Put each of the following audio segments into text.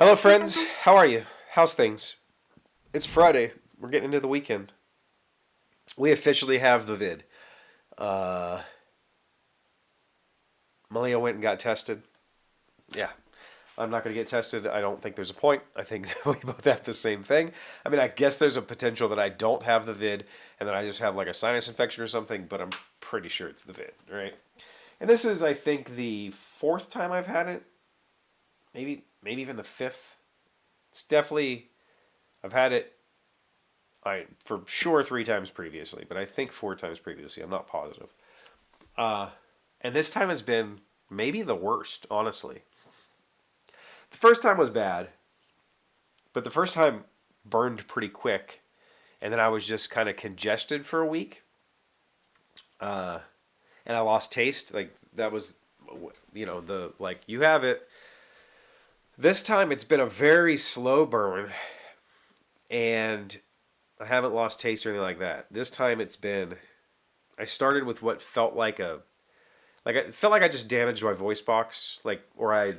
Hello, friends. How are you? How's things? It's Friday. We're getting into the weekend. We officially have the vid. Uh, Malia went and got tested. Yeah, I'm not going to get tested. I don't think there's a point. I think we both have the same thing. I mean, I guess there's a potential that I don't have the vid and that I just have like a sinus infection or something, but I'm pretty sure it's the vid, right? And this is, I think, the fourth time I've had it. Maybe even the fifth. It's definitely I've had it for sure three times previously, but I think four times previously. I'm not positive. Uh, and this time has been maybe the worst, honestly. The first time was bad, but the first time burned pretty quick, and then I was just kind of congested for a week, uh, and I lost taste. Like that was, the like you have it. This time it's been a very slow burn, and I haven't lost taste or anything like that. This time it's been. I started with what felt like it felt like I just damaged my voice box, or I.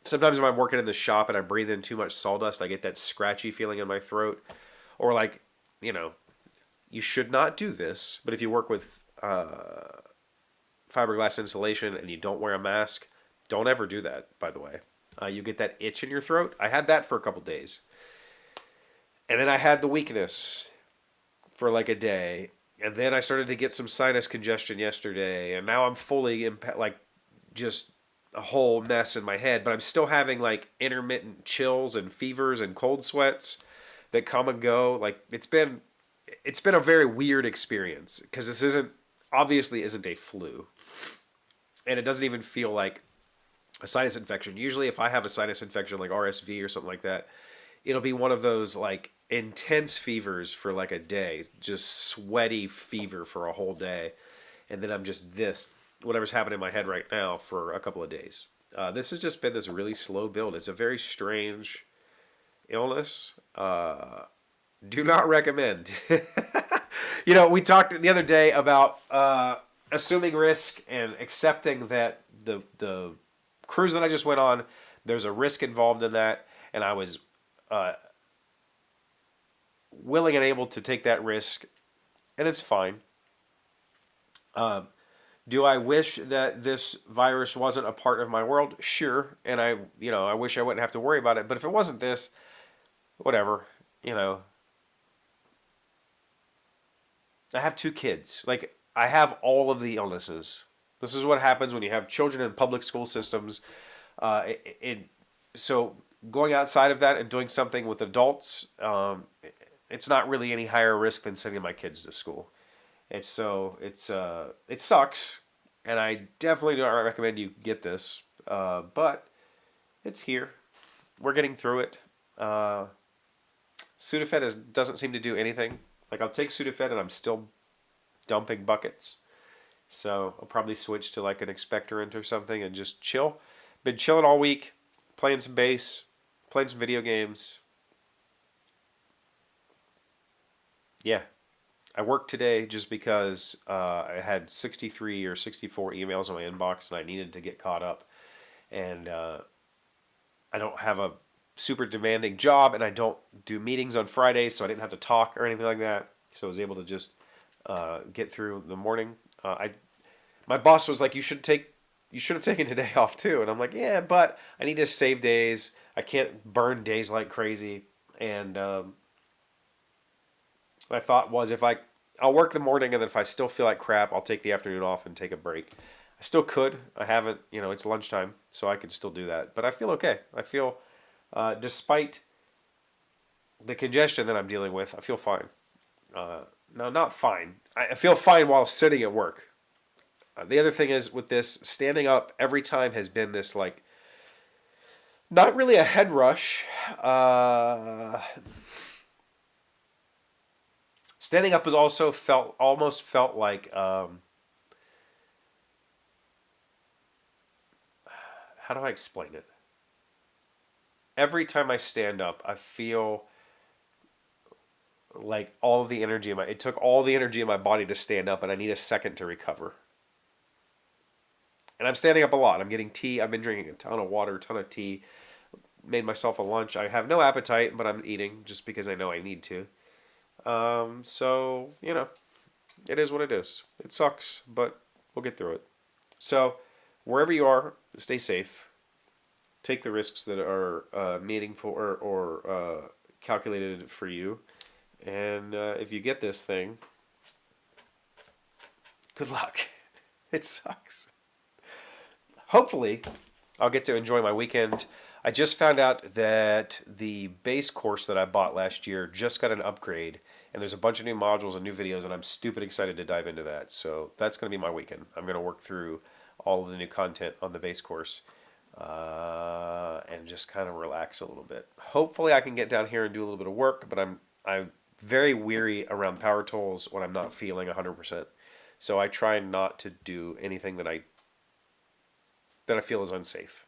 Sometimes when I'm working in the shop and I breathe in too much sawdust, I get that scratchy feeling in my throat, or you know, you should not do this. But if you work with fiberglass insulation and you don't wear a mask, don't ever do that. By the way, you get that itch in your throat. I had that for a couple days, and then I had the weakness for like a day, and then I started to get some sinus congestion yesterday, and now I'm fully just a whole mess in my head. But I'm still having like intermittent chills and fevers and cold sweats that come and go. Like it's been a very weird experience because this isn't a flu, and it doesn't even feel like a sinus infection. Usually, if I have a sinus infection like RSV or something like that, it'll be one of those like intense fevers for like a day, just sweaty fever for a whole day, and then I'm just whatever's happening in my head right now for a couple of days. This has just been this really slow build. It's a very strange illness. Do not recommend. We talked the other day about assuming risk and accepting that the cruise that I just went on, there's a risk involved in that, and I was uh, willing and able to take that risk, and it's fine. Um, do I wish that this virus wasn't a part of my world? Sure, and I wish I wouldn't have to worry about it. But if it wasn't this, whatever. You know, I have two kids. Like I have all of the illnesses. This is what happens when you have children in public school systems. So going outside of that and doing something with adults, it's not really any higher risk than sending my kids to school. It sucks, and I definitely don't recommend you get this. But it's here. We're getting through it. Sudafed doesn't seem to do anything. Like I'll take Sudafed and I'm still dumping buckets. So I'll probably switch to like an expectorant or something and just chill. Been chilling all week, playing some bass, playing some video games. Yeah, I worked today just because I had 63 or 64 emails in my inbox and I needed to get caught up. And I don't have a super demanding job and I don't do meetings on Fridays, so I didn't have to talk or anything like that. So I was able to just get through the morning. My boss was like, you should have taken today off too. And I'm like, yeah, but I need to save days. I can't burn days like crazy. And my thought was I'll work the morning and then if I still feel like crap, I'll take the afternoon off and take a break. I still could. I haven't, it's lunchtime, so I could still do that. But I feel okay. I feel, despite the congestion that I'm dealing with, I feel fine. No, not fine. I feel fine while sitting at work. The other thing is with this, standing up every time has been this like, not really a head rush. Standing up was also almost felt like, how do I explain it? Every time I stand up, I feel like all of the energy it took all the energy in my body to stand up, and I need a second to recover. And I'm standing up a lot. I'm getting tea. I've been drinking a ton of water, a ton of tea, made myself a lunch. I have no appetite, but I'm eating just because I know I need to. So, it is what it is. It sucks, but we'll get through it. So, wherever you are, stay safe. Take the risks that are meaningful or calculated for you. And if you get this thing, good luck. It sucks. Hopefully, I'll get to enjoy my weekend. I just found out that the base course that I bought last year just got an upgrade. And there's a bunch of new modules and new videos, and I'm stupid excited to dive into that. So that's going to be my weekend. I'm going to work through all of the new content on the base course and just kind of relax a little bit. Hopefully I can get down here and do a little bit of work, but I'm very weary around power tools when I'm not feeling 100%. So I try not to do anything that I feel is unsafe.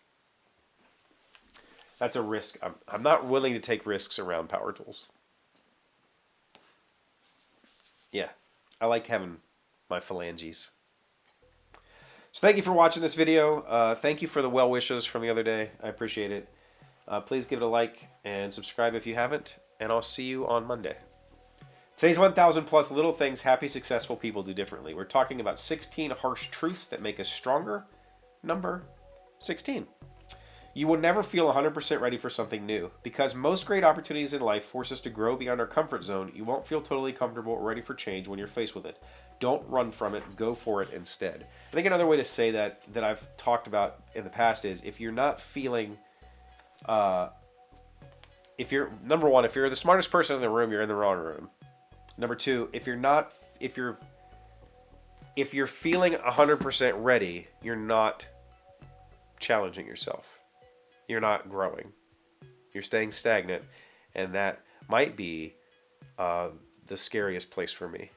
That's a risk. I'm not willing to take risks around power tools. Yeah, I like having my phalanges. So thank you for watching this video. Thank you for the well wishes from the other day. I appreciate it. Please give it a like and subscribe if you haven't. And I'll see you on Monday. Today's 1,000 plus little things happy, successful people do differently. We're talking about 16 harsh truths that make us stronger. Number 16. You will never feel 100% ready for something new. Because most great opportunities in life force us to grow beyond our comfort zone, you won't feel totally comfortable or ready for change when you're faced with it. Don't run from it. Go for it instead. I think another way to say that I've talked about in the past is if you're not feeling... if you're the smartest person in the room, you're in the wrong room. Number two, if you're feeling 100% ready, you're not challenging yourself. You're not growing. You're staying stagnant, and that might be the scariest place for me.